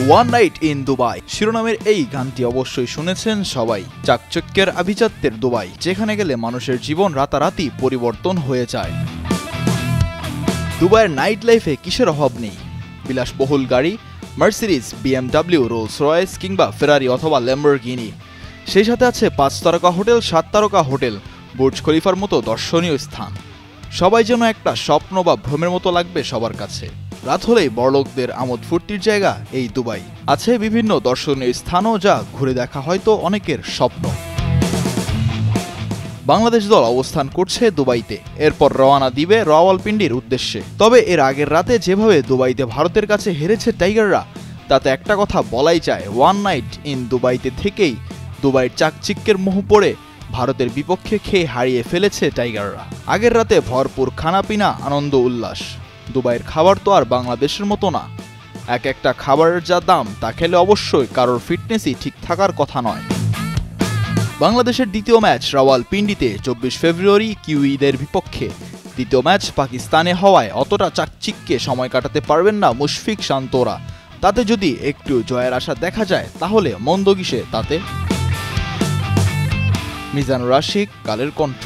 One night in Dubai শিরোনামের এই গানটি অবশ্যই শুনেছেন সবাই। চাকচক্যের আভিজাত্যের দুবাই, যেখানে গেলে মানুষের জীবন রাতারাতি পরিবর্তন হয়ে যায়। দুবাইয়ের নাইট লাইফে কিসের অভাব নেই? বিলাসবহুল গাড়ি, মার্সিডিজ, বিএমডব্লিউ, রোলস রয়েস কিংবা ফেরারি অথবা ল্যাম্বরগিনি। সেই সাথে আছে 5 তারকা হোটেল, 7 তারকা হোটেল, বুর্জ খলিফার মতো দর্শনীয় স্থান। সবাই যেন একটা স্বপ্ন বা ভ্রমের মতো লাগবে সবার কাছে। রাত হলেই বড়লোকদের আমোদ ফুর্তির জায়গা এই দুবাই। আছে বিভিন্ন দর্শনীয় স্থানও যা ঘুরে দেখা হয়তো অনেকের স্বপ্ন। বাংলাদেশ দল অবস্থান করছে দুবাইতে, এরপর রওনা দিবে রাওয়ালপিন্ডির উদ্দেশ্যে। তবে এর আগের রাতে যেভাবে দুবাইতে ভারতের কাছে হেরেছে টাইগাররা, তাতে একটা কথা বলাই যায়, ওয়ান নাইট ইন দুবাইতে থেকেই দুবাইয়ের চাকচিক্যের মোহ পড়ে ভারতের বিপক্ষে খেয়ে হারিয়ে ফেলেছে টাইগাররা। আগের রাতে ভরপুর খানাপিনা, আনন্দ উল্লাস। দুবাইয়ের খাবার তো আর বাংলাদেশের মতো না। এক একটা খাবারের যা দাম, তা খেলে অবশ্যই কারোর ফিটনেসই ঠিক থাকার কথা নয়। বাংলাদেশের দ্বিতীয় ম্যাচ রাওয়ালপিন্ডিতে 24 ফেব্রুয়ারি কিউইদের বিপক্ষে। দ্বিতীয় ম্যাচ পাকিস্তানে হওয়ায় অতটা চাকচিক্যে সময় কাটাতে পারবেন না মুশফিক শান্তরা। তাতে যদি একটু জয়ের আশা দেখা যায় তাহলে মন্দ কিসে তাতে। মিজানুর রাশিক, কালের কণ্ঠ।